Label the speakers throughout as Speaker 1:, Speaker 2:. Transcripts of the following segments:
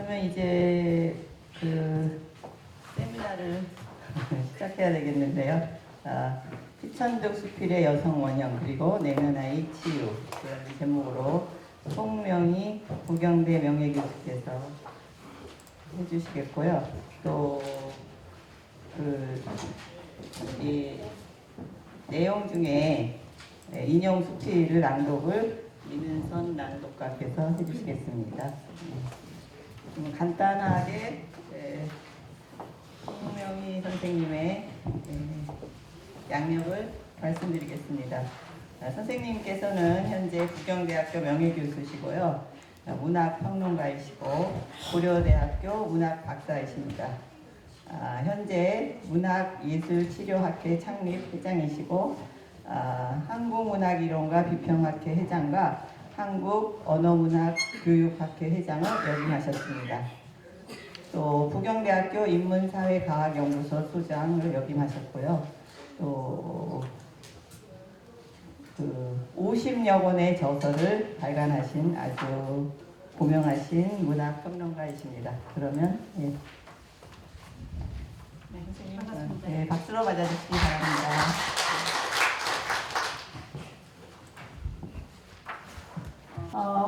Speaker 1: 그러면 이제 그 세미나를 시작해야 되겠는데요. 피천득 수필의 여성 원형 그리고 내면아이 치유 그런 제목으로 송명희 부경대 명예교수께서 해주시겠고요. 또 이 내용 중에 인용 수필을 낭독을 이민선 낭독가께서 해주시겠습니다. 간단하게 송명희 선생님의 양력을 말씀드리겠습니다. 선생님께서는 현재 부경대학교 명예교수시고요. 문학평론가이시고 고려대학교 문학박사이십니다. 현재 문학예술치료학회 창립 회장이시고 한국문학이론과 비평학회 회장과 한국언어문학교육학회 회장을 역임하셨습니다. 또 부경대학교 인문사회과학연구소 소장을 역임하셨고요. 또 50여 권의 저서를 발간하신 아주 고명하신 문학평론가이십니다. 그러면 선생님 박수로 맞아주시기 바랍니다.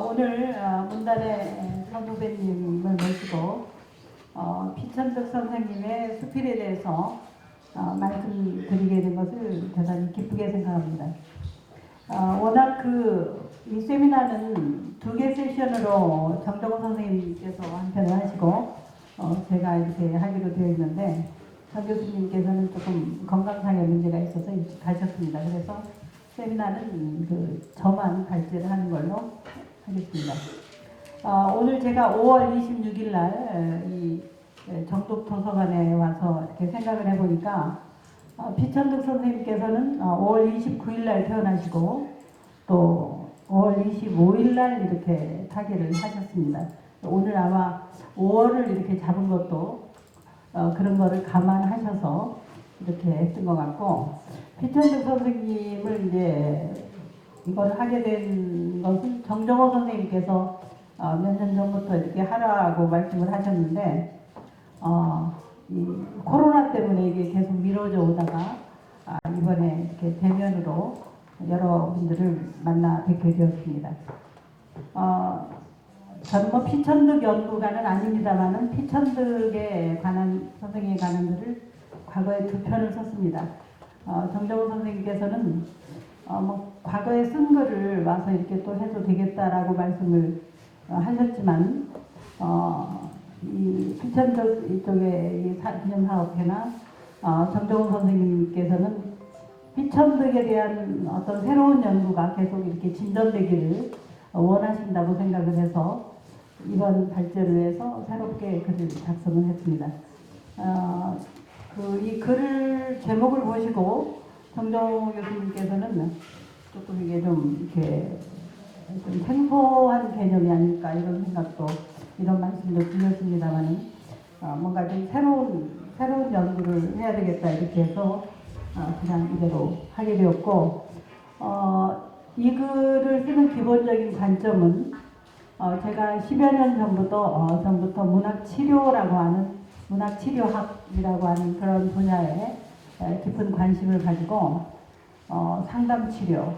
Speaker 2: 오늘 문단의 선후배님을 모시고 피천득 선생님의 수필에 대해서 말씀드리게 된 것을 대단히 기쁘게 생각합니다. 워낙 이 세미나는 2개 세션으로 정정호 선생님께서 한 편을 하시고 제가 이렇게 하기로 되어 있는데 정 교수님께서는 조금 건강상의 문제가 있어서 일찍 가셨습니다. 그래서 세미나는 저만 발제를 하는 걸로 하겠습니다. 오늘 제가 5월 26일 날 이 정독도서관에 와서 이렇게 생각을 해보니까 피천득 선생님께서는 5월 29일 날 태어나시고 또 5월 25일 날 이렇게 타계를 하셨습니다. 오늘 아마 5월을 이렇게 잡은 것도 그런 거를 감안하셔서 이렇게 했던 것 같고, 피천득 선생님을 이제 이걸 하게 된 것은 정정호 선생님께서 몇 년 전부터 이렇게 하라고 말씀을 하셨는데 이 코로나 때문에 이게 계속 미뤄져 오다가 이번에 이렇게 대면으로 여러분들을 만나 뵙게 되었습니다. 저는 피천득 연구가는 아닙니다만은 피천득에 관한 선생에 관한 글을 과거에 2편을 썼습니다. 정정호 선생님께서는 과거에 쓴 글을 와서 이렇게 또 해도 되겠다라고 말씀을 하셨지만 이 피천득 이쪽에 기념사업회나 정정호 선생님께서는 피천득에 대한 어떤 새로운 연구가 계속 이렇게 진전되기를 원하신다고 생각을 해서 이번 발제를 해서 새롭게 글을 작성을 했습니다. 이 글을 제목을 보시고 정정호 교수님께서는 조금 이게 좀 이렇게 좀 생소한 개념이 아닐까 이런 생각도 이런 말씀도 드렸습니다만은 뭔가 좀 새로운 연구를 해야 되겠다 이렇게 해서 그냥 이대로 하게 되었고 이 글을 쓰는 기본적인 관점은 제가 10여 년 전부터 문학치료라고 하는 문학치료학이라고 하는 그런 분야에 깊은 관심을 가지고 상담치료,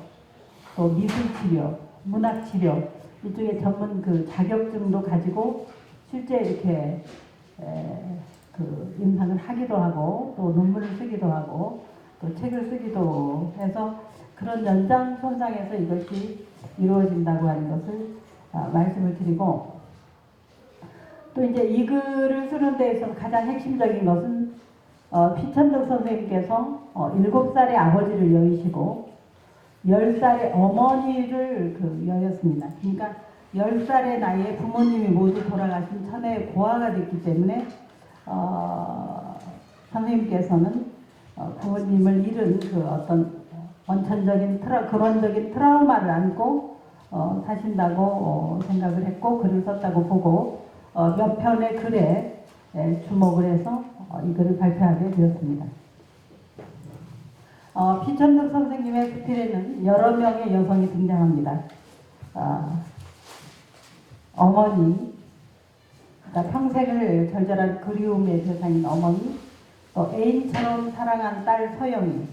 Speaker 2: 또 미술치료, 문학치료 이쪽에 전문 자격증도 가지고 실제 이렇게 임상을 하기도 하고 또 논문을 쓰기도 하고 또 책을 쓰기도 해서 그런 연장선상에서 이것이 이루어진다고 하는 것을 말씀을 드리고, 또 이제 이 글을 쓰는 데에서 가장 핵심적인 것은 피천득 선생님께서 7살의 아버지를 여의시고 10살의 어머니를 여였습니다. 그러니까 10살의 나이에 부모님이 모두 돌아가신 천혜의 고아가 됐기 때문에 선생님께서는 부모님을 잃은 어떤 원천적인 근원적인 트라우마를 안고 사신다고 생각을 했고 글을 썼다고 보고 몇 편의 글에 주목을 해서 이 글을 발표하게 되었습니다. 피천득 선생님의 수필에는 여러 명의 여성이 등장합니다. 어머니, 그러니까 평생을 절절한 그리움의 대상인 어머니, 또 애인처럼 사랑한 딸 서영이,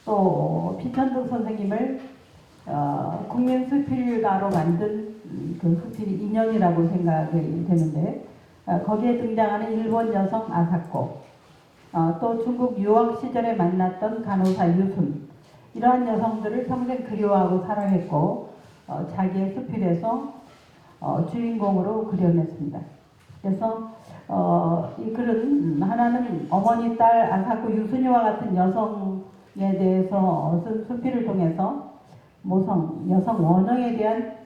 Speaker 2: 또 피천득 선생님을 국민수필가로 만든 그 수필이 인연이라고 생각이 되는데, 거기에 등장하는 일본 여성 아사코, 또 중국 유학 시절에 만났던 간호사 유순, 이러한 여성들을 평생 그리워하고 사랑했고 자기의 수필에서 주인공으로 그려냈습니다. 그래서 이 글은 하나는 어머니, 딸 아사코 유순이와 같은 여성에 대해서 쓴 수필을 통해서 여성 원형에 대한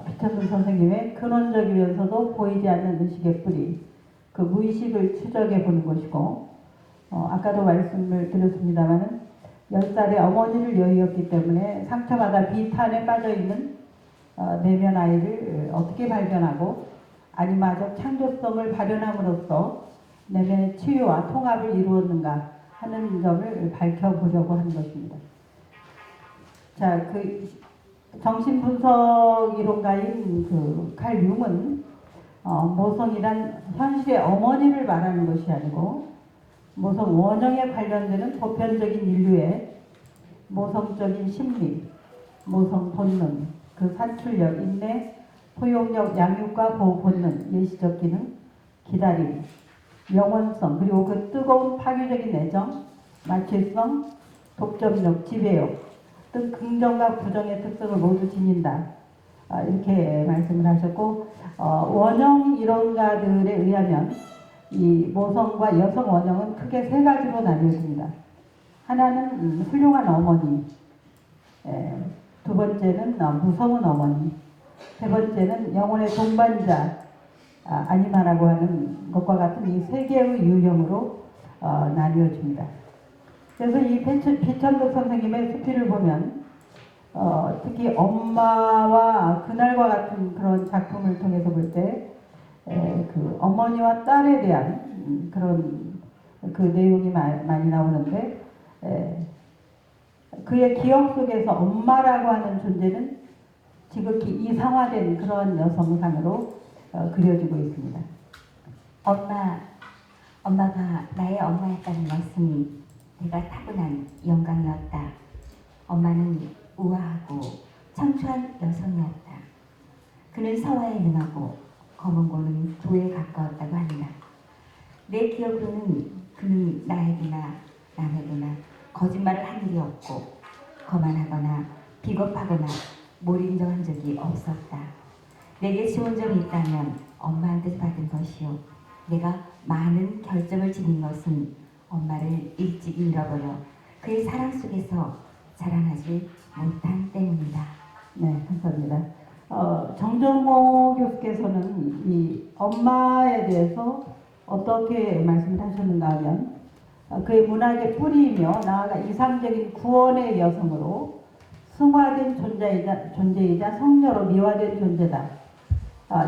Speaker 2: 피천득 선생님의 근원적이면서도 보이지 않는 의식의 뿌리, 그 무의식을 추적해 보는 것이고, 아까도 말씀을 드렸습니다마는 10살의 어머니를 여의었기 때문에 상처받아 비탄에 빠져있는 내면 아이를 어떻게 발견하고 아니마저 창조성을 발현함으로써 내면의 치유와 통합을 이루었는가 하는 점을 밝혀보려고 하는 것입니다. 자, 그 정신분석 이론가인 그 칼 융은 모성이란 현실의 어머니를 말하는 것이 아니고 모성 원형에 관련되는 보편적인 인류의 모성적인 심리, 모성 본능, 그 산출력, 인내, 포용력, 양육과 보호 본능, 예시적 기능, 기다림, 영원성, 그리고 그 뜨거운 파괴적인 애정, 마취성, 독점력, 지배욕 등 긍정과 부정의 특성을 모두 지닌다. 이렇게 말씀을 하셨고, 원형 이론가들에 의하면 이 모성과 여성 원형은 크게 세 가지로 나뉘어집니다. 하나는 훌륭한 어머니, 두 번째는 무서운 어머니, 세 번째는 영혼의 동반자, 아니마라고 하는 것과 같은 이 세 개의 유형으로 나뉘어집니다. 그래서 이 피천득 선생님의 수필을 보면 특히 엄마와 그날과 같은 그런 작품을 통해서 볼 때 그 어머니와 딸에 대한 그런 그 내용이 많이 나오는데, 그의 기억 속에서 엄마라고 하는 존재는 지극히 이상화된 그런 여성상으로 그려지고 있습니다.
Speaker 3: 엄마가 나의 엄마였다는 것은 내가 타고난 영광이었다. 엄마는 우아하고 청초한 여성이었다. 그는 서화에 능하고 검은 고는 조에 가까웠다고 한다. 내 기억으로는 그는 나에게나 남에게나 거짓말을 한 일이 없고 거만하거나 비겁하거나 몰인정한 적이 없었다. 내게 좋은 점이 있다면 엄마한테서 받은 것이요. 내가 많은 결점을 지닌 것은 엄마를 일찍 잃어버려 그의 사랑 속에서 자라나지 못한 때문이다.
Speaker 2: 네, 감사합니다. 정정모 교수께서는 이 엄마에 대해서 어떻게 말씀을 하셨는가 하면 그의 문학의 뿌리이며 나아가 이상적인 구원의 여성으로 승화된 존재이자 성녀로 미화된 존재다.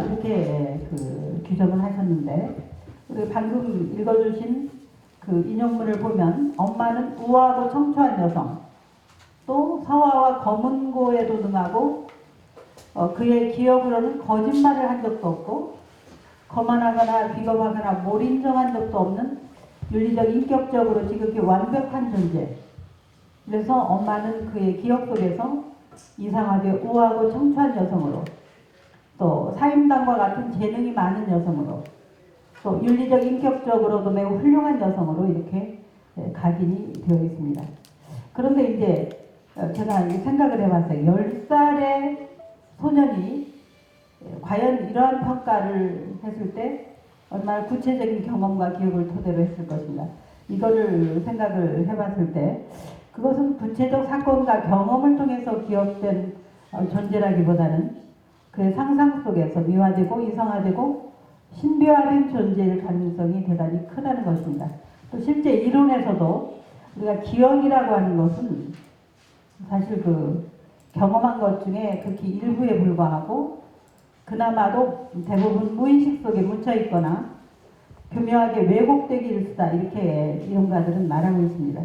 Speaker 2: 이렇게 그 규정을 하셨는데, 우리 방금 읽어주신 그 인용문을 보면 엄마는 우아하고 청초한 여성, 또 서화와 검은고에도 능하고 그의 기억으로는 거짓말을 한 적도 없고 거만하거나 비겁하거나 몰인정한 적도 없는 윤리적 인격적으로 지극히 완벽한 존재. 그래서 엄마는 그의 기억 속에서 이상하게 우아하고 청초한 여성으로, 또 사임당과 같은 재능이 많은 여성으로, 또 윤리적 인격적으로도 매우 훌륭한 여성으로 이렇게 각인이 되어 있습니다. 그런데 이제 제가 생각을 해봤어요. 10살의 소년이 과연 이러한 평가를 했을 때 얼마나 구체적인 경험과 기억을 토대로 했을 것인가. 이거를 생각을 해봤을 때 그것은 구체적 사건과 경험을 통해서 기억된 존재라기보다는 그의 상상 속에서 미화되고 이성화되고 신비화된 존재일 가능성이 대단히 크다는 것입니다. 또 실제 이론에서도 우리가 기억이라고 하는 것은 사실 그 경험한 것 중에 극히 일부에 불과하고 그나마도 대부분 무의식 속에 묻혀 있거나 교묘하게 왜곡되기 일수다, 이렇게 이론가들은 말하고 있습니다.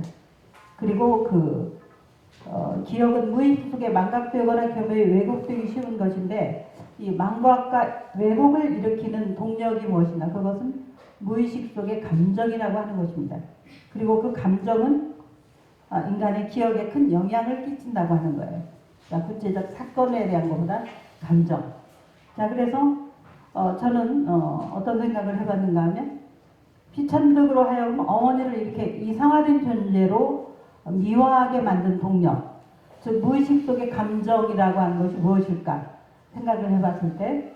Speaker 2: 그리고 기억은 무의식 속에 망각되거나 교묘히 왜곡되기 쉬운 것인데 이 망각과 왜곡을 일으키는 동력이 무엇이냐? 그것은 무의식 속의 감정이라고 하는 것입니다. 그리고 그 감정은 인간의 기억에 큰 영향을 끼친다고 하는 거예요. 자, 구체적 사건에 대한 것보다 감정. 자, 그래서 저는 어떤 생각을 해봤는가 하면 피천득으로 하여금 어머니를 이렇게 이상화된 존재로 미화하게 만든 동력, 즉 무의식 속의 감정이라고 하는 것이 무엇일까 생각을 해봤을 때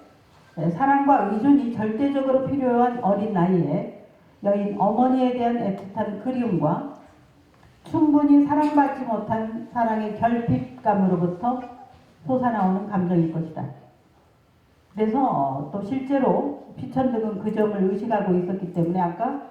Speaker 2: 사랑과 의존이 절대적으로 필요한 어린 나이에 여인 어머니에 대한 애틋한 그리움과 충분히 사랑받지 못한 사랑의 결핍감으로부터 솟아나오는 감정일 것이다. 그래서 또 실제로 피천득은 그 점을 의식하고 있었기 때문에 아까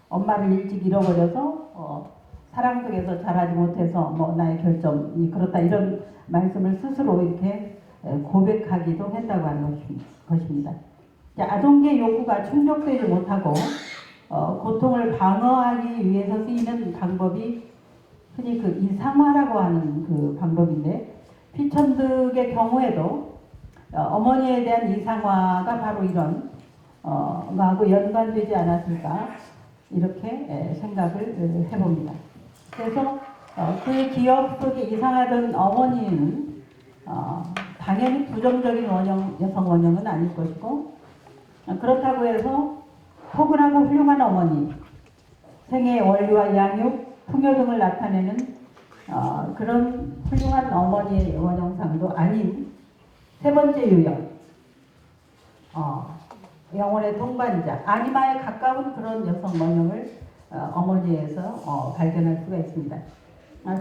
Speaker 2: 엄마를 일찍 잃어버려서 사랑 속에서 자라지 못해서 나의 결점이 그렇다 이런 말씀을 스스로 이렇게 고백하기도 했다고 하는 것입니다. 아동계 욕구가 충족되지 못하고 고통을 방어하기 위해서 쓰이는 방법이 흔히 그 이상화라고 하는 그 방법인데 피천득의 경우에도 어머니에 대한 이상화가 바로 이런 거하고 연관되지 않았을까 이렇게 생각을 해봅니다. 그래서 그 기억 속에 이상하던 어머니는 당연히 부정적인 여성 원형은 아닐 것이고 그렇다고 해서 포근하고 훌륭한 어머니, 생애 원리와 양육, 풍요 등을 나타내는 그런 훌륭한 어머니의 원형상도 아닌 세 번째 유형, 영혼의 동반자, 아니마에 가까운 그런 여성 원형을 어머니에서 발견할 수가 있습니다.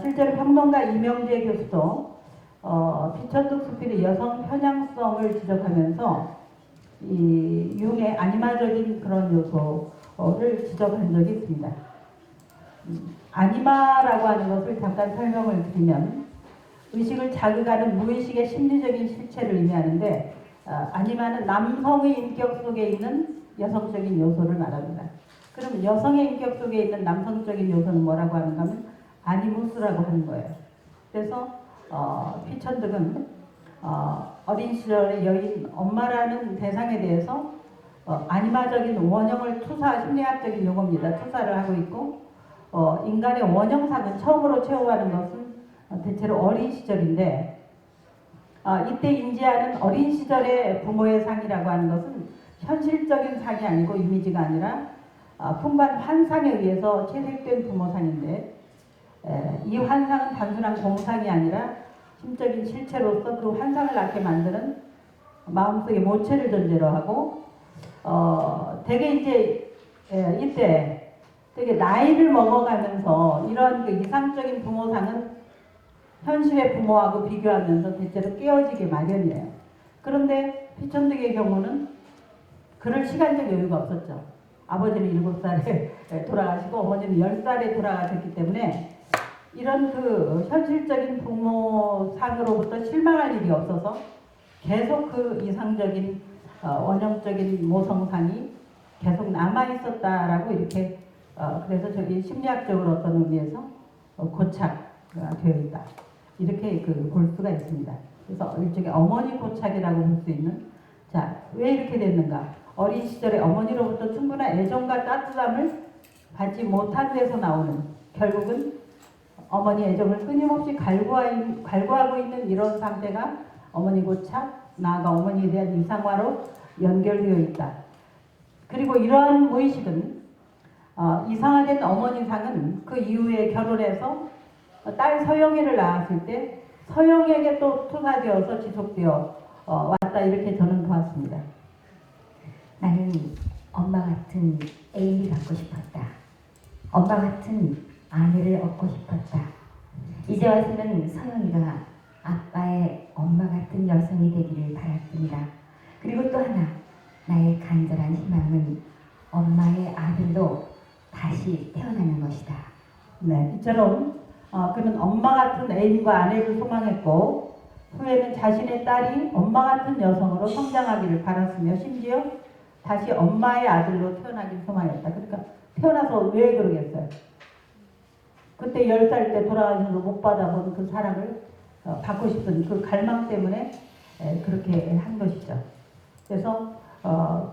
Speaker 2: 실제로 평론가 이명재 교수도 피천득 수필의 여성 편향성을 지적하면서 이 융의 아니마적인 그런 요소를 지적한 적이 있습니다. 아니마라고 하는 것을 잠깐 설명을 드리면 의식을 자극하는 무의식의 심리적인 실체를 의미하는데 아니마는 남성의 인격 속에 있는 여성적인 요소를 말합니다. 그럼 여성의 인격 속에 있는 남성적인 요소는 뭐라고 하는가 하면 아니무스라고 하는 거예요. 그래서 피천득은 어린 시절의 여인 엄마라는 대상에 대해서 아니마적인 원형을 심리학적인 용어입니다. 투사를 하고 있고 인간의 원형상은 처음으로 체험하는 것은 대체로 어린 시절인데 이때 인지하는 어린 시절의 부모의 상이라고 하는 것은 현실적인 상이 아니고 이미지가 아니라 풍부한 환상에 의해서 채색된 부모상인데 이 환상은 단순한 공상이 아니라 심적인 실체로서 그 환상을 낳게 만드는 마음속의 모체를 전제로 하고 되게 이제 이때 되게 나이를 먹어가면서 이런 그 이상적인 부모상은 현실의 부모하고 비교하면서 대체로 깨어지게 마련이에요. 그런데 피천득의 경우는 그럴 시간적 여유가 없었죠. 아버지는 7살에 돌아가시고 어머니는 10살에 돌아가셨기 때문에 이런 그 현실적인 부모상으로부터 실망할 일이 없어서 계속 그 이상적인 원형적인 모성상이 계속 남아 있었다라고 이렇게 그래서 저기 심리학적으로 어떤 의미에서 고착되어 있다 이렇게 볼 수가 있습니다. 그래서 일종의 어머니 고착이라고 볼 수 있는 왜 이렇게 됐는가? 어린 시절에 어머니로부터 충분한 애정과 따뜻함을 받지 못한 데서 나오는 결국은 어머니 애정을 끊임없이 갈구하고 있는 이런 상태가 어머니 고착, 나아가 어머니에 대한 이상화로 연결되어 있다. 그리고 이러한 무의식은 이상화된 어머니상은 그 이후에 결혼해서 딸 서영이를 낳았을 때 서영에게 또 투사되어서 지속되어 왔다 이렇게 저는 보았습니다.
Speaker 3: 나는 엄마 같은 애인이 갖고 싶었다. 엄마 같은 아내를 얻고 싶었다. 이제 와서는 서영이가 아빠의 엄마 같은 여성이 되기를 바랐습니다. 그리고 또 하나 나의 간절한 희망은 엄마의 아들로 다시 태어나는 것이다.
Speaker 2: 네, 이처럼 그는 엄마 같은 애인과 아내를 소망했고 후에는 자신의 딸이 엄마 같은 여성으로 성장하기를 바랐으며 심지어 다시 엄마의 아들로 태어나기를 소망했다. 그러니까 태어나서 왜 그러겠어요? 그때 10살 때 돌아가셔서 못 받아본 그 사랑을 받고 싶은 그 갈망 때문에 그렇게 한 것이죠. 그래서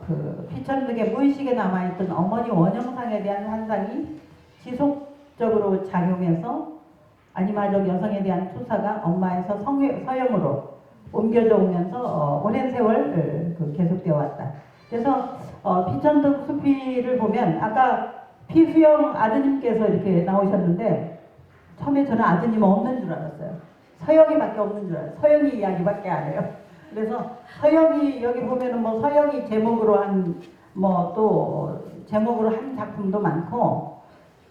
Speaker 2: 그 피천득의 무의식에 남아있던 어머니 원형상에 대한 환상이 지속적으로 작용해서 아니마적 여성에 대한 투사가 엄마에서 서형으로 옮겨져 오면서 오랜 세월 계속되어 왔다. 그래서 피천득 수필을 보면 아까 피수영 아드님께서 이렇게 나오셨는데 처음에 저는 아드님 없는 줄 알았어요. 서영이밖에 없는 줄 알았어요. 서영이 이야기밖에 안 해요. 그래서 서영이 여기 보면은 뭐 서영이 제목으로 한 뭐 또 제목으로 한 작품도 많고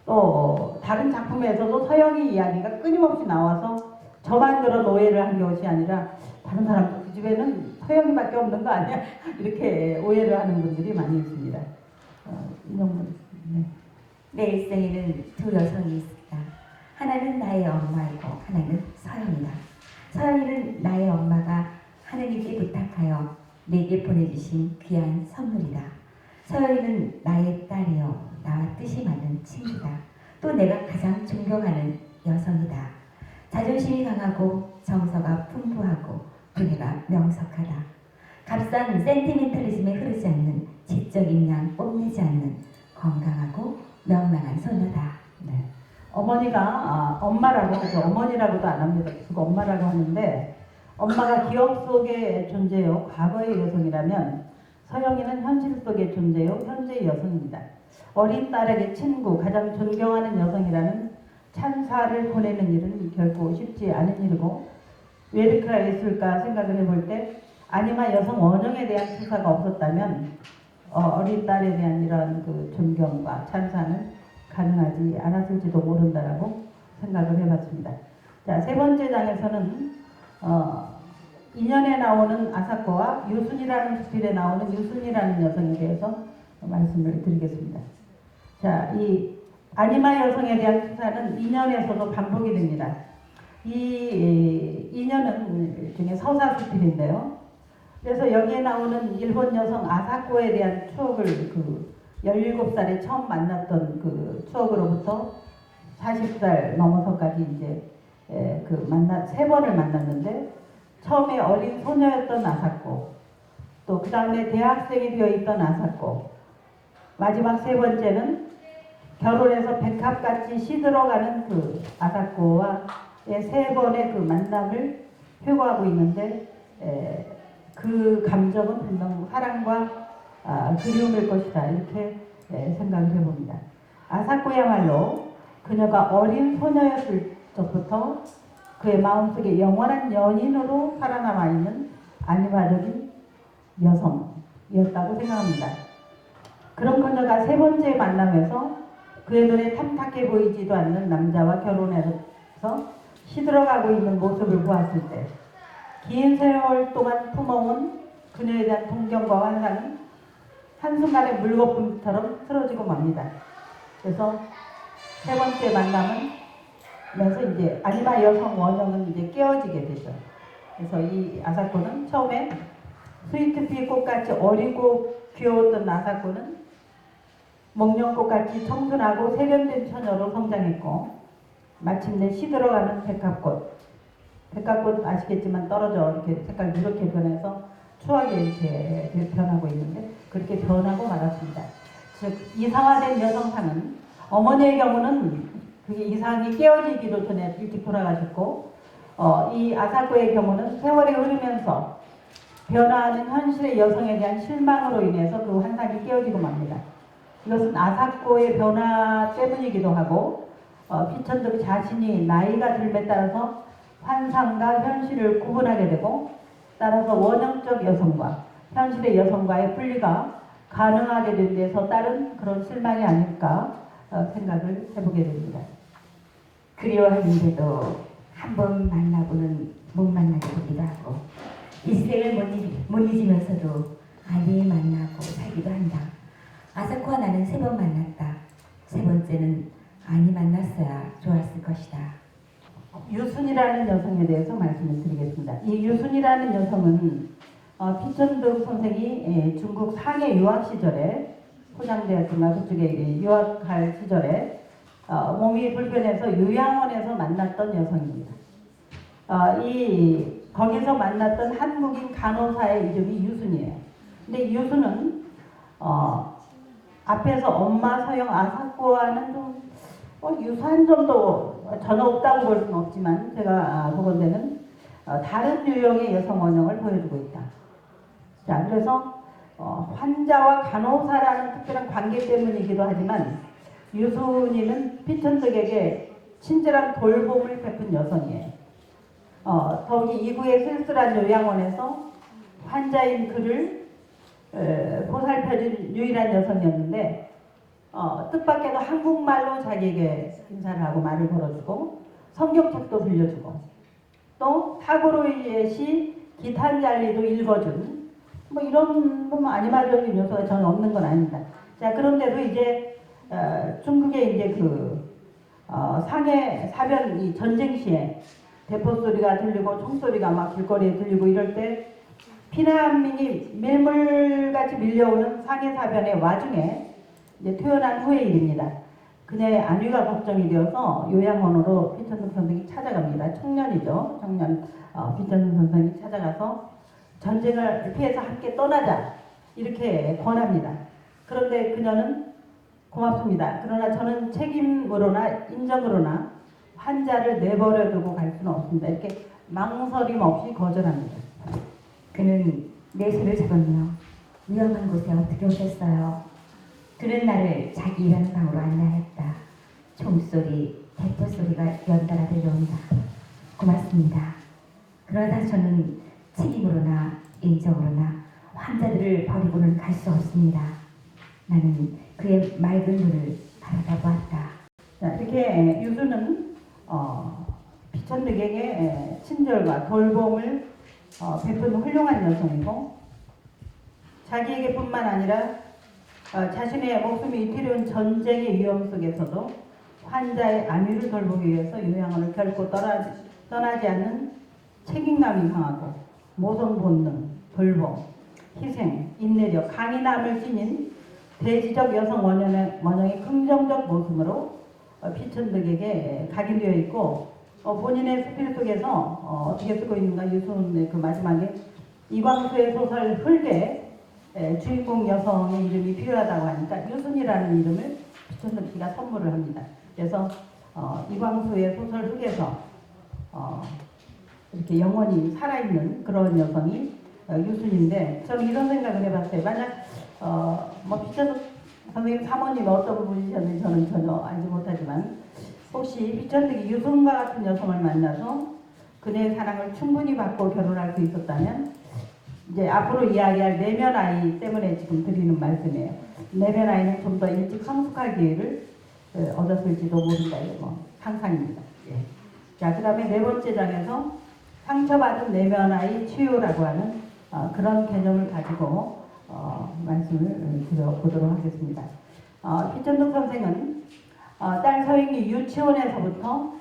Speaker 2: 또 다른 작품에서도 서영이 이야기가 끊임없이 나와서 저만 그런 오해를 한 것이 아니라 다른 사람도 그 집에는 서영이밖에 없는 거 아니야? 이렇게 오해를 하는 분들이 많이 있습니다. 이정도. 네.
Speaker 3: 내 일생에는 두 여성이 있다. 하나는 나의 엄마이고 하나는 서영이다. 서영이는 나의 엄마가 하느님께 부탁하여 내게 보내주신 귀한 선물이다. 서영이는 나의 딸이요 나와 뜻이 맞는 친구다. 또 내가 가장 존경하는 여성이다. 자존심이 강하고 정서가 풍부하고 두뇌가 명석하다. 값싼 센티멘탈리즘에 흐르지 않는 지적 인양 뽐내지 않는 건강하고 명랑한 소녀다.
Speaker 2: 네. 어머니가 엄마라고 하죠. 어머니라고도 안 합니다. 그거 엄마라고 하는데 엄마가 기억 속의 존재요 과거의 여성이라면 서영이는 현실 속의 존재요 현재의 여성입니다. 어린 딸에게 친구, 가장 존경하는 여성이라는 찬사를 보내는 일은 결코 쉽지 않은 일이고 왜 이렇게 했을까 생각을 해볼 때 아니마 여성 원형에 대한 투사가 없었다면 어린 딸에 대한 이런 그 존경과 찬사는 가능하지 않았을지도 모른다라고 생각을 해봤습니다. 자, 세 번째 장에서는 2년에 나오는 아사코와 유순이라는 수필에 나오는 유순이라는 여성에 대해서 말씀을 드리겠습니다. 자, 이 아니마 여성에 대한 투사는 2년에서도 반복이 됩니다. 이 2년은 일종의 서사 수필인데요. 그래서 여기에 나오는 일본 여성 아사코에 대한 추억을 17살에 처음 만났던 그 추억으로부터 40살 넘어서까지 이제 세 번을 만났는데 처음에 어린 소녀였던 아사코, 또 그 다음에 대학생이 되어 있던 아사코, 마지막 세 번째는 결혼해서 백합같이 시들어가는 그 아사코와의 세 번의 그 만남을 표고하고 있는데 그 감정은 분명 사랑과 그리움일 것이다 이렇게 생각을 해봅니다. 아사코야말로 그녀가 어린 소녀였을 적부터 그의 마음속에 영원한 연인으로 살아남아 있는 아니마적인 여성이었다고 생각합니다. 그런 그녀가 세 번째 만남에서 그의 눈에 탐탁해 보이지도 않는 남자와 결혼해서 시들어가고 있는 모습을 보았을 때 긴 세월 동안 품어온 그녀에 대한 동경과 환상은 한순간에 물거품처럼 틀어지고 맙니다. 그래서 세 번째 만남은 이제 아니마 여성 원형은 이제 깨어지게 되죠. 그래서 이 아사코는 처음에 스위트피 꽃같이 어리고 귀여웠던 아사코는 목련꽃같이 청순하고 세련된 처녀로 성장했고 마침내 시들어가는 백합꽃 아시겠지만 떨어져 이렇게 색깔 이렇게 변해서 추하게 이렇게 변하고 있는데 그렇게 변하고 말았습니다. 즉 이상화된 여성상은 어머니의 경우는 그게 이상이 깨어지기도 전에 일찍 돌아가셨고 이 아사코의 경우는 세월이 흐르면서 변화하는 현실의 여성에 대한 실망으로 인해서 그 환상이 깨어지고 맙니다. 이것은 아사코의 변화 때문이기도 하고 피천득 자신이 나이가 들에 따라서 환상과 현실을 구분하게 되고 따라서 원형적 여성과 현실의 여성과의 분리가 가능하게 된 데서 따른 그런 실망이 아닐까 생각을 해보게 됩니다.
Speaker 3: 그리워하는데도 한 번 만나고는 못 만나게 되기도 하고 일생을 못 잊으면서도 아니 만나고 살기도 한다. 아사코와 나는 세 번 만났다. 세 번째는 아니 만났어야 좋았을 것이다.
Speaker 2: 유순이라는 여성에 대해서 말씀을 드리겠습니다. 이 유순이라는 여성은 피천득 선생이 중국 상해 유학 시절에 포장대학교나 그쪽에 유학할 시절에 몸이 불편해서 요양원에서 만났던 여성입니다. 이 거기서 만났던 한국인 간호사의 이름이 유순이에요. 근데 이 유순은 앞에서 엄마 서영 아사코와는 좀 유사한 점도 전혀 없다고 볼 수는 없지만 제가 보건대는 다른 유형의 여성 원형을 보여주고 있다. 자, 그래서 환자와 간호사라는 특별한 관계 때문이기도 하지만 유순이는 피천득에게 친절한 돌봄을 베푼 여성이에요. 더욱이 이구의 쓸쓸한 요양원에서 환자인 그를 보살펴준 유일한 여성이었는데 뜻밖에도 한국말로 자기에게 인사를 하고 말을 걸어주고 성경책도 빌려주고 또 타고로이의 기타 한 잔리도 읽어준 뭐 이런 아니말적인 요소가 전혀 없는 건 아닙니다. 자, 그런데도 이제 중국의 이제 상해 사변 이 전쟁 시에 대포 소리가 들리고 총소리가 막 길거리에 들리고 이럴 때 피난민이 밀물같이 밀려오는 상해 사변의 와중에 이제 퇴원한 후의 일입니다. 그녀의 안위가 걱정이 되어서 요양원으로 피천득 선생이 찾아갑니다. 청년이죠. 청년 피천득 선생이 찾아가서 전쟁을 피해서 함께 떠나자 이렇게 권합니다. 그런데 그녀는 고맙습니다. 그러나 저는 책임으로나 인정으로나 환자를 내버려두고 갈 수는 없습니다. 이렇게 망설임 없이 거절합니다.
Speaker 3: 그는 내 손을 잡으며 위험한 곳에 어떻게 오셨어요? 그는 나를 자기 일하는 방으로 안내했다. 총소리, 대포소리가 연달아 들려온다. 고맙습니다. 그러나 저는 책임으로나 인정으로나 환자들을 버리고는 갈 수 없습니다. 나는 그의 맑은 눈을 바라다 보았다.
Speaker 2: 자, 이렇게 유수는 피천득에게 친절과 돌봄을 베푼 훌륭한 여성이고 자기에게뿐만 아니라 자신의 목숨이 이태로운 전쟁의 위험 속에서도 환자의 안위를 돌보기 위해서 요양원을 결코 떠나지 않는 책임감이 강하고 모성 본능, 돌봄, 희생, 인내력, 강인함을 지닌 대지적 여성 원형의 긍정적 모습으로 피천득에게 각인되어 있고 본인의 스필 속에서 어떻게 쓰고 있는가 유순의 그 마지막에 이광수의 소설 흙에 주인공 여성의 이름이 필요하다고 하니까 유순이라는 이름을 피천득 씨가 선물을 합니다. 그래서 이광수의 소설 흙에서 이렇게 영원히 살아있는 그런 여성이 유순인데 저는 이런 생각을 해봤어요. 만약 피천득 선생님 사모님 어떤 분이셨는지 저는 전혀 알지 못하지만 혹시 피천득이 유순과 같은 여성을 만나서 그녀의 사랑을 충분히 받고 결혼할 수 있었다면 이제 앞으로 이야기할 내면 아이 때문에 지금 드리는 말씀이에요. 내면 아이는 좀 더 일찍 성숙할 기회를 얻었을지도 모른다. 이거 상상입니다. 예. 자, 그 다음에 네 번째 장에서 상처받은 내면 아이 치유라고 하는 그런 개념을 가지고 말씀을 드려보도록 하겠습니다. 피천득 선생은 딸 서영이 유치원에서부터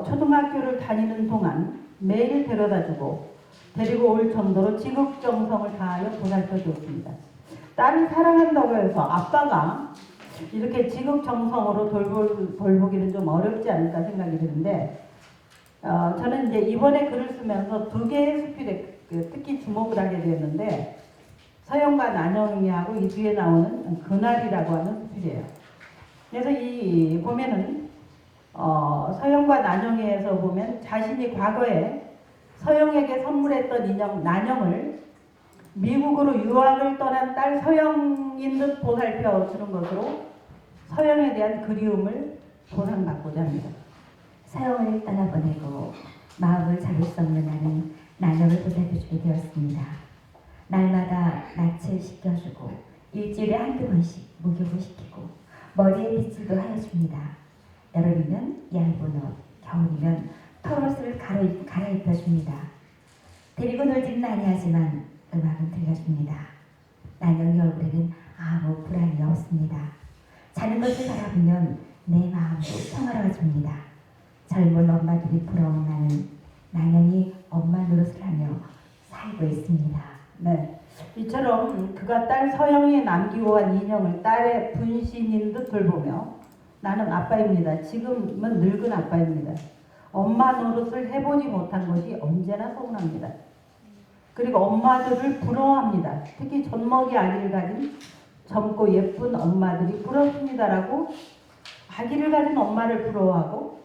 Speaker 2: 초등학교를 다니는 동안 매일 데려다주고 데리고 올 정도로 지극정성을 다하여 보살펴 주었습니다. 딸을 사랑한다고 해서 아빠가 이렇게 지극정성으로 돌보기는 좀 어렵지 않을까 생각이 드는데 저는 이제 이번에 글을 쓰면서 두 개의 수필에 특히 주목을 하게 되었는데 서영과 난영이하고 이 뒤에 나오는 그날이라고 하는 수필이에요. 그래서 이 보면은 서영과 난영이에서 보면 자신이 과거에 서영에게 선물했던 인형 난영을 미국으로 유학을 떠난 딸 서영인 듯 보살펴 주는 것으로 서영에 대한 그리움을 보상받고자 합니다.
Speaker 3: 서영을 떠나보내고 마음을 잡을 수 없는 나는 난영을 보살펴주게 되었습니다. 날마다 낯을 씻겨주고 일주일에 한두 번씩 목욕을 시키고 머리에 빗질도 하여줍니다. 여름이면 얇은 옷, 겨울이면 털옷을 갈아입혀줍니다. 데리고 놀지는 아니하지만 음악은 들려줍니다. 난영이 얼굴에는 아무 불안이 없습니다. 자는 것을 바라보면 내 마음도 평화로워집니다. 젊은 엄마들이 부러운 나는 난영이 엄마 노릇을 하며 살고 있습니다.
Speaker 2: 네, 이처럼 그가 딸 서영이 남기고 간 인형을 딸의 분신인 듯 돌보며 나는 아빠입니다. 지금은 늙은 아빠입니다. 엄마 노릇을 해보지 못한 것이 언제나 서운합니다. 그리고 엄마들을 부러워합니다. 특히 젖먹이 아기를 가진 젊고 예쁜 엄마들이 부럽습니다라고 아기를 가진 엄마를 부러워하고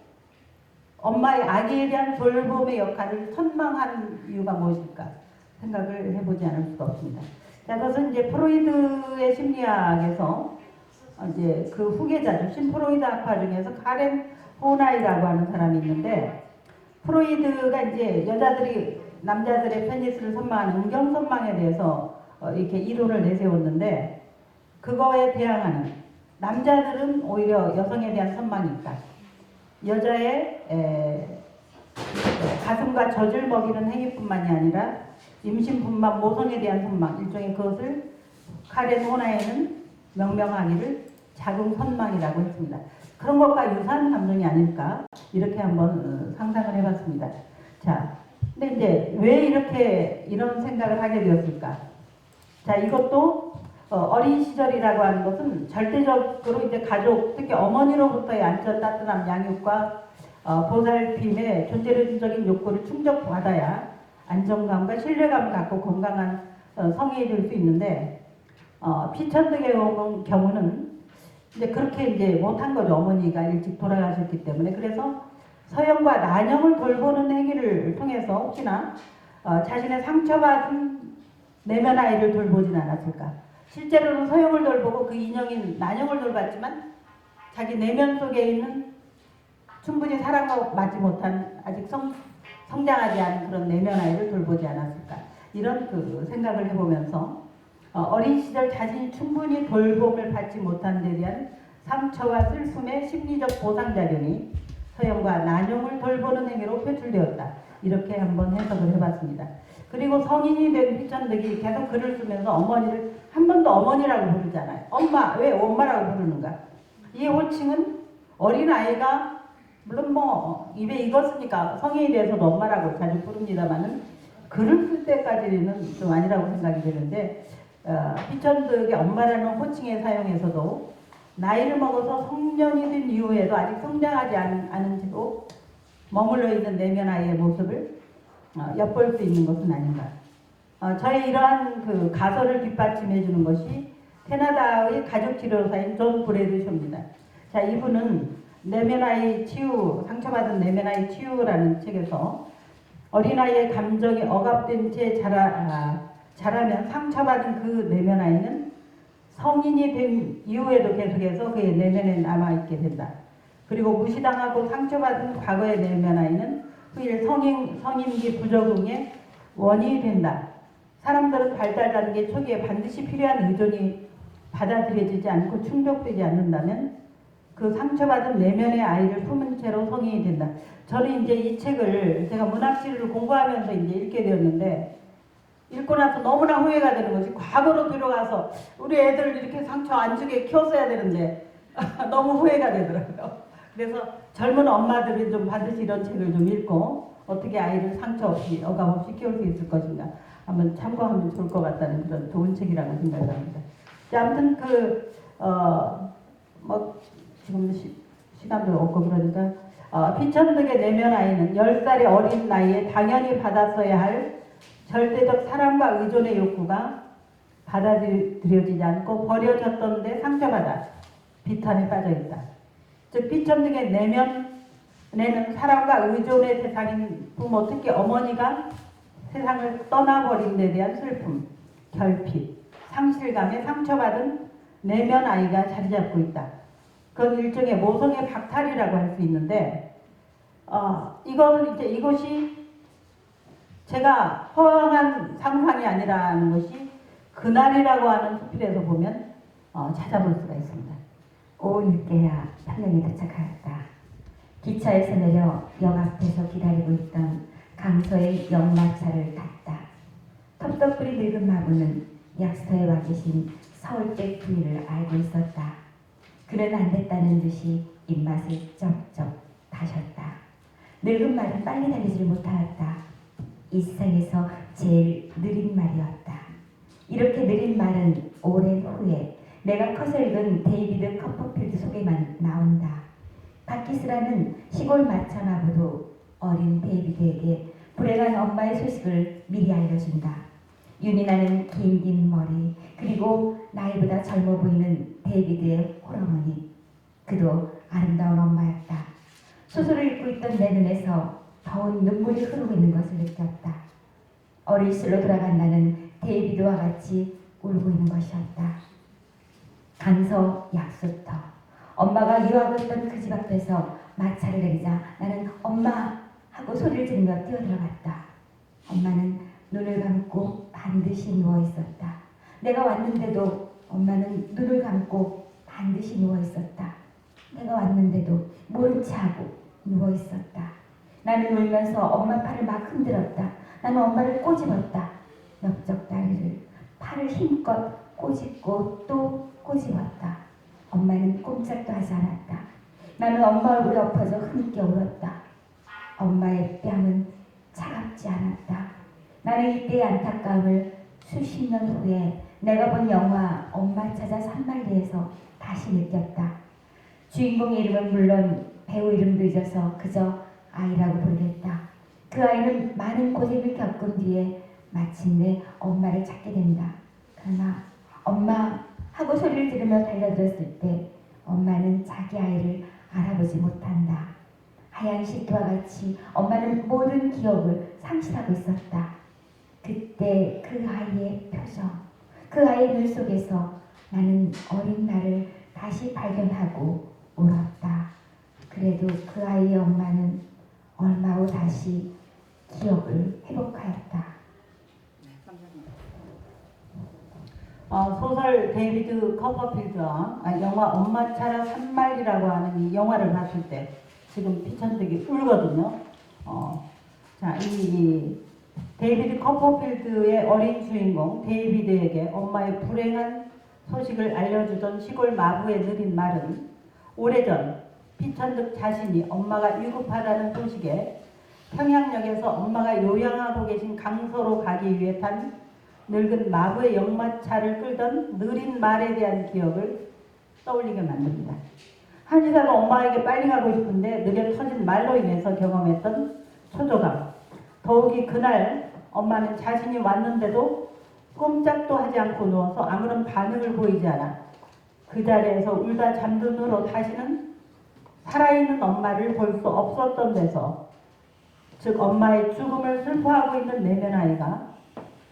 Speaker 2: 엄마의 아기에 대한 돌봄의 역할을 선망한 이유가 무엇일까 생각을 해보지 않을 수가 없습니다. 자, 그것은 이제 프로이드의 심리학에서 이제 그 후계자죠. 신프로이드 학파 중에서 카렌 호나이라고 하는 사람이 있는데 프로이드가 이제 여자들이 남자들의 페니스를 선망하는 음경 선망에 대해서 이렇게 이론을 내세웠는데 그거에 대항하는 남자들은 오히려 여성에 대한 선망이 있다. 여자의 가슴과 젖을 먹이는 행위뿐만이 아니라 임신분만 모성에 대한 선망 일종의 그것을 카렌 호나이는 명명하기를 자궁 선망이라고 했습니다. 그런 것과 유사한 감정이 아닐까 이렇게 한번 상상을 해봤습니다. 자, 근데 이제 왜 이렇게 이런 생각을 하게 되었을까? 자, 이것도 어린 시절이라고 하는 것은 절대적으로 이제 가족, 특히 어머니로부터의 안전, 따뜻함, 양육과 보살핌의 존재론적인 욕구를 충족받아야 안정감과 신뢰감을 갖고 건강한 성인이 될 수 있는데 피천득의 경우는 이제 그렇게 이제 못한 거죠. 어머니가 일찍 돌아가셨기 때문에. 그래서 서영과 난영을 돌보는 행위를 통해서 혹시나 자신의 상처받은 내면 아이를 돌보진 않았을까. 실제로는 서영을 돌보고 그 인형인 난영을 돌봤지만 자기 내면 속에 있는 충분히 사랑을 받지 못한 아직 성장하지 않은 그런 내면 아이를 돌보지 않았을까. 이런 그 생각을 해보면서 어린 시절 자신이 충분히 돌봄을 받지 못한 데 대한 상처와 슬픔의 심리적 보상작용이 서영과 난영을 돌보는 행위로 표출되었다. 이렇게 한번 해석을 해봤습니다. 그리고 성인이 된 피천득이 계속 글을 쓰면서 어머니를 한 번도 어머니라고 부르잖아요. 엄마, 왜 엄마라고 부르는가? 이 호칭은 어린아이가 물론 뭐 입에 익었으니까 성인이 돼서도 엄마라고 자주 부릅니다만은 글을 쓸 때까지는 좀 아니라고 생각이 되는데 피천득의 엄마라는 호칭의 사용에서도 나이를 먹어서 성년이 된 이후에도 아직 성장하지 않은 채로 머물러 있는 내면 아이의 모습을 엿볼 수 있는 것은 아닌가. 저의 이러한 그 가설을 뒷받침해 주는 것이 캐나다의 가족치료사인 존 브래드쇼입니다. 자, 이분은 내면아이 치유, 상처받은 내면아이 치유라는 책에서 어린아이의 감정이 억압된 채 자라면 상처받은 그 내면아이는 성인이 된 이후에도 계속해서 그의 내면에 남아있게 된다. 그리고 무시당하고 상처받은 과거의 내면아이는 후일 성인기 부적응의 원인이 된다. 사람들은 발달 단계 초기에 반드시 필요한 의존이 받아들여지지 않고 충족되지 않는다면 그 상처받은 내면의 아이를 품은 채로 성인이 된다. 저는 이제 이 책을 제가 문학시를 공부하면서 이제 읽게 되었는데 읽고 나서 너무나 후회가 되는 거지. 과거로 들어가서 우리 애들 이렇게 상처 안 주게 키웠어야 되는데 너무 후회가 되더라고요. 그래서 젊은 엄마들은 좀 반드시 이런 책을 좀 읽고 어떻게 아이를 상처 없이 억압 없이 키울 수 있을 것인가 한번 참고하면 좋을 것 같다는 그런 좋은 책이라고 생각을 합니다. 자, 아무튼 뭐 지금 시간도 없고 그러니까 피천득의 내면 아이는 10살의 어린 나이에 당연히 받았어야 할 절대적 사랑과 의존의 욕구가 받아들여지지 않고 버려졌던 데 상처받아 비탄에 빠져있다. 즉 피천득의 내면에는 사랑과 의존의 대상인 부모, 특히 어머니가 세상을 떠나버린 데 대한 슬픔, 결핍, 상실감에 상처받은 내면 아이가 자리 잡고 있다. 그건 일종의 모성의 박탈이라고 할 수 있는데 이것이 제가 허황한 상상이 아니라는 것이 그날이라고 하는 수필에서 보면 찾아볼 수가 있습니다.
Speaker 3: 오후 6개야 편령이 도착하였다. 기차에서 내려 역 앞에서 기다리고 있던 강서의 역마차를 탔다. 텁텁거리 늙은 마부는 약수터에 와 계신 서울댁 부인을 알고 있었다. 그는 안 됐다는 듯이 입맛을 쩍쩍 다셨다. 늙은 말은 빨리 달리지를 못하였다. 이 세상에서 제일 느린 말이었다. 이렇게 느린 말은 오랜 후에 내가 커서 읽은 데이비드 커퍼필드 속에만 나온다. 바키스라는 시골 마차마부도 어린 데이비드에게 불행한 엄마의 소식을 미리 알려준다. 윤이 나는 긴 머리, 그리고 나이보다 젊어 보이는 데이비드의 홀어머니. 그도 아름다운 엄마였다. 소설을 읽고 있던 내 눈에서 더운 눈물이 흐르고 있는 것을 느꼈다. 어릴 시절로 돌아간 나는 데이비드와 같이 울고 있는 것이었다. 강서 약수터. 엄마가 유학했던 그 집 앞에서 마차를 내리자 나는 엄마 하고 소리를 지르며 뛰어들어갔다. 엄마는 눈을 감고 반드시 누워 있었다. 내가 왔는데도 엄마는 눈을 감고 반드시 누워 있었다. 내가 왔는데도 모른 채 하고 누워 있었다. 나는 울면서 엄마 팔을 막 흔들었다. 나는 엄마를 꼬집었다. 넓적 다리를 팔을 힘껏 꼬집고 또 꼬집었다. 엄마는 꼼짝도 하지 않았다. 나는 엄마 얼굴에 엎어져 흐느껴 울었다. 엄마의 뺨은 차갑지 않았다. 나는 이때의 안타까움을 수십 년 후에 내가 본 영화 엄마 찾아 산말리에서 다시 느꼈다. 주인공의 이름은 물론 배우 이름도 잊어서 그저 아이라고 부르겠다. 그 아이는 많은 고생을 겪은 뒤에 마침내 엄마를 찾게 된다. 그러나 엄마 하고 소리를 지르며 달려들었을 때 엄마는 자기 아이를 알아보지 못한다. 하얀 시트와 같이 엄마는 모든 기억을 상실하고 있었다. 그때 그 아이의 표정, 그 아이의 눈 속에서 나는 어린 나를 다시 발견하고 울었다. 그래도 그 아이의 엄마는 얼마 후 다시 기억을 회복하였다.
Speaker 2: 소설 데이비드 커퍼필드와 영화 엄마 차라 산말이라고 하는 이 영화를 봤을 때 지금 피천득이 울거든요. 자, 이 데이비드 커퍼필드의 어린 주인공 데이비드에게 엄마의 불행한 소식을 알려주던 시골 마부의 느린 말은 오래전 피천득 자신이 엄마가 위급하다는 소식에 평양역에서 엄마가 요양하고 계신 강서로 가기 위해 탄 늙은 마부의 역마차를 끌던 느린 말에 대한 기억을 떠올리게 만듭니다. 한시사가 엄마에게 빨리 가고 싶은데 느려 터진 말로 인해서 경험했던 초조감. 더욱이 그날 엄마는 자신이 왔는데도 꼼짝도 하지 않고 누워서 아무런 반응을 보이지 않아 그 자리에서 울다 잠든 후로 다시는 살아있는 엄마를 볼 수 없었던 데서, 즉 엄마의 죽음을 슬퍼하고 있는 내면 아이가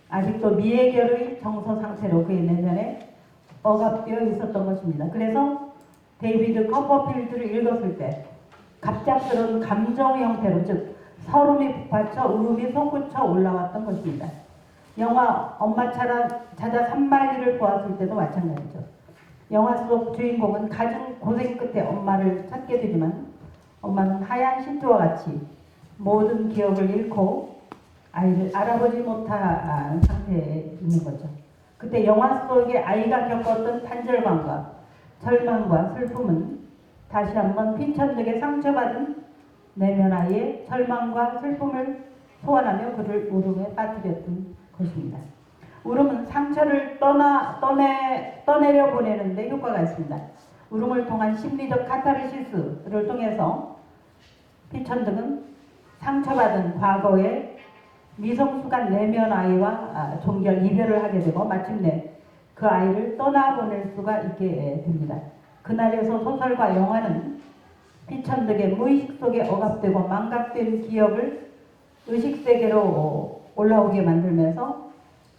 Speaker 2: 아직도 미해결의 정서 상태로 그의 내면에 억압되어 있었던 것입니다. 그래서 데이비드 커퍼필드를 읽었을 때 갑작스러운 감정 형태로, 즉 서름이 북받쳐 울음이 솟구쳐 올라왔던 것입니다. 영화 엄마 찾아 산말리를 보았을 때도 마찬가지죠. 영화 속 주인공은 가진 고생 끝에 엄마를 찾게 되지만 엄마는 하얀 시트와 같이 모든 기억을 잃고 아이를 알아보지 못한 상태에 있는 거죠. 그때 영화 속의 아이가 겪었던 단절감과 절망과 슬픔은 다시 한번 피천득의 상처받은 내면 아이의 절망과 슬픔을 소환하며 그를 울음에 빠뜨렸던 것입니다. 울음은 상처를 떠내려 보내는데 효과가 있습니다. 울음을 통한 심리적 카타르시스를 통해서 피천득은 상처받은 과거의 미성숙한 내면 아이와 종결 이별을 하게 되고 마침내 그 아이를 떠나보낼 수가 있게 됩니다. 그날에서 소설과 영화는 피천득의 무의식 속에 억압되고 망각된 기억을 의식세계로 올라오게 만들면서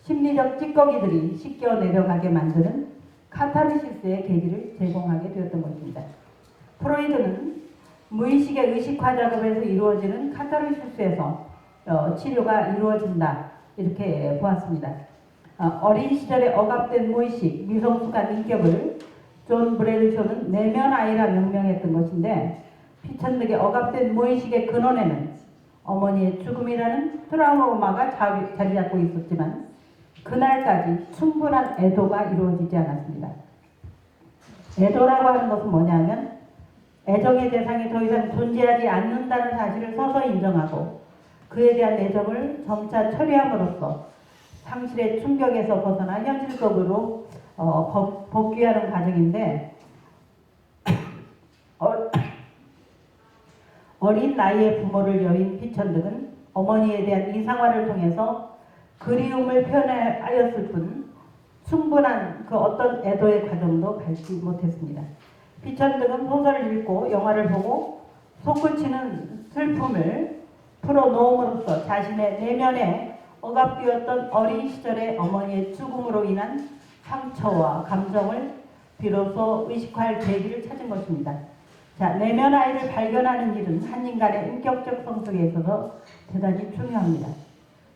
Speaker 2: 심리적 찌꺼기들이 씻겨 내려가게 만드는 카타르시스의 계기를 제공하게 되었던 것입니다. 프로이드는 무의식의 의식화 작업에서 이루어지는 카타르시스에서 치료가 이루어진다 이렇게 보았습니다. 어린 시절에 억압된 무의식, 미성숙한 인격을 존 브래드쇼는 내면 아이라 명명했던 것인데 피천득의 억압된 무의식의 근원에는 어머니의 죽음이라는 트라우마가 자리 잡고 있었지만 그날까지 충분한 애도가 이루어지지 않았습니다. 애도라고 하는 것은 뭐냐면 애정의 대상이 더 이상 존재하지 않는다는 사실을 서서히 인정하고 그에 대한 애정을 점차 처리함으로써 상실의 충격에서 벗어나 현실적으로 복귀하는 과정인데 어린 나이에 부모를 여인 피천득은 어머니에 대한 이상화를 통해서 그리움을 표현하였을 뿐 충분한 그 어떤 애도의 과정도 밟지 못했습니다. 피천득은 소설을 읽고 영화를 보고 솟구치는 슬픔을 풀어놓음으로써 자신의 내면에 억압되었던 어린 시절의 어머니의 죽음으로 인한 상처와 감정을 비로소 의식할 계기를 찾은 것입니다. 자, 내면 아이를 발견하는 일은 한 인간의 인격적 성숙에 있어서 대단히 중요합니다.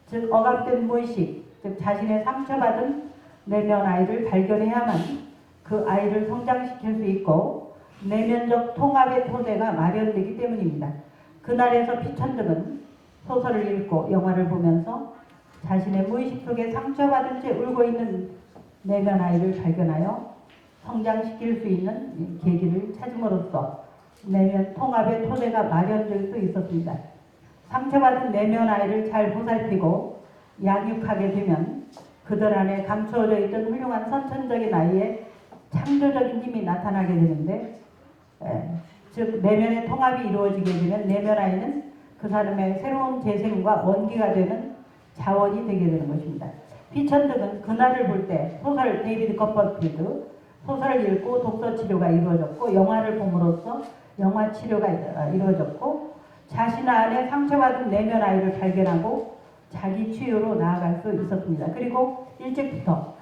Speaker 2: 즉 억압된 무의식, 즉 자신의 상처받은 내면 아이를 발견해야만 그 아이를 성장시킬 수 있고 내면적 통합의 토대가 마련되기 때문입니다. 그날에서 피천득은 소설을 읽고 영화를 보면서 자신의 무의식 속에 상처받은 채 울고 있는 내면 아이를 발견하여 성장시킬 수 있는 계기를 찾음으로써 내면 통합의 토대가 마련될 수 있었습니다. 상처받은 내면 아이를 잘 보살피고 양육하게 되면 그들 안에 감추어져 있던 훌륭한 선천적인 아이의 창조적인 힘이 나타나게 되는데, 즉 내면의 통합이 이루어지게 되면 내면 아이는 그 사람의 새로운 재생과 원기가 되는 자원이 되게 되는 것입니다. 피천득은 그날을 볼 때 소설 데이비드 커퍼필드 소설을 읽고 독서 치료가 이루어졌고 영화를 봄으로써 영화 치료가 이루어졌고 자신 안에 상처받은 내면 아이를 발견하고 자기 치유로 나아갈 수 있었습니다. 그리고 일찍부터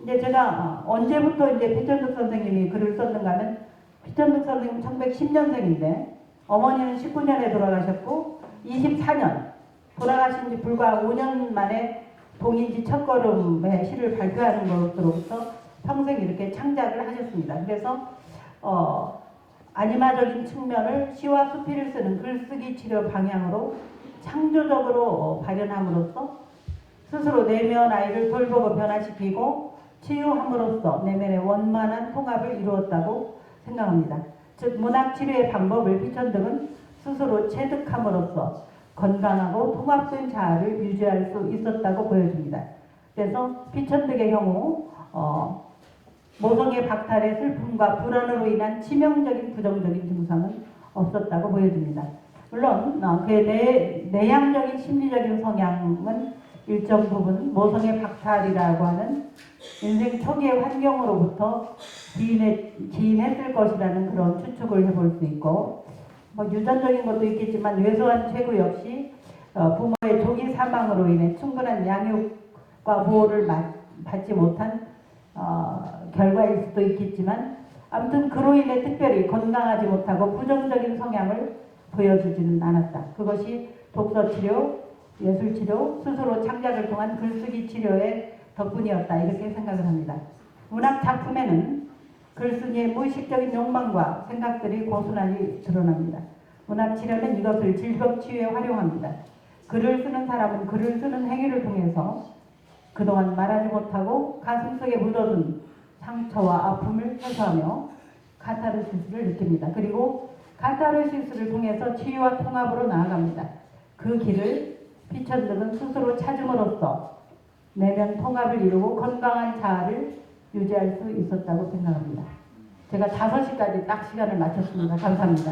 Speaker 2: 이제 제가 언제부터 이제 피천득 선생님이 글을 썼는가 하면 피천득 선생님 1910년생인데 어머니는 19년에 돌아가셨고 24년 돌아가신 지 불과 5년 만에 동인지 첫걸음의 시를 발표하는 것으로부터 평생 이렇게 창작을 하셨습니다. 그래서 아니마적인 측면을 시와 수필을 쓰는 글쓰기 치료 방향으로 창조적으로 발현함으로써 스스로 내면 아이를 돌보고 변화시키고 치유함으로써 내면의 원만한 통합을 이루었다고 생각합니다. 즉 문학치료의 방법을 피천득은 스스로 체득함으로써 건강하고 통합된 자아를 유지할 수 있었다고 보여집니다. 그래서 피천득의 경우 모성의 박탈의 슬픔과 불안으로 인한 치명적인 부정적인 증상은 없었다고 보여집니다. 물론 그의 내향적인 심리적인 성향은 일정 부분 모성의 박탈이라고 하는 인생 초기의 환경으로부터 기인했을 것이라는 그런 추측을 해볼 수 있고 유전적인 것도 있겠지만 왜소한 최고 역시 부모의 조기 사망으로 인해 충분한 양육과 보호를 받지 못한 결과일 수도 있겠지만 아무튼 그로 인해 특별히 건강하지 못하고 부정적인 성향을 보여주지는 않았다. 그것이 독서치료, 예술치료, 스스로 창작을 통한 글쓰기 치료의 덕분이었다. 이렇게 생각을 합니다. 문학 작품에는 글쓴이의 무의식적인 욕망과 생각들이 고스란히 드러납니다. 문학 치료는 이것을 질병 치유에 활용합니다. 글을 쓰는 사람은 글을 쓰는 행위를 통해서 그동안 말하지 못하고 가슴속에 묻어둔 상처와 아픔을 해소하며 카타르시스를 느낍니다. 그리고 카타르시스를 통해서 치유와 통합으로 나아갑니다. 그 길을 피천득은 스스로 찾음으로써 내면 통합을 이루고 건강한 자아를 유지할 수 있었다고 생각합니다. 제가 5시까지 딱 시간을 마쳤습니다. 감사합니다.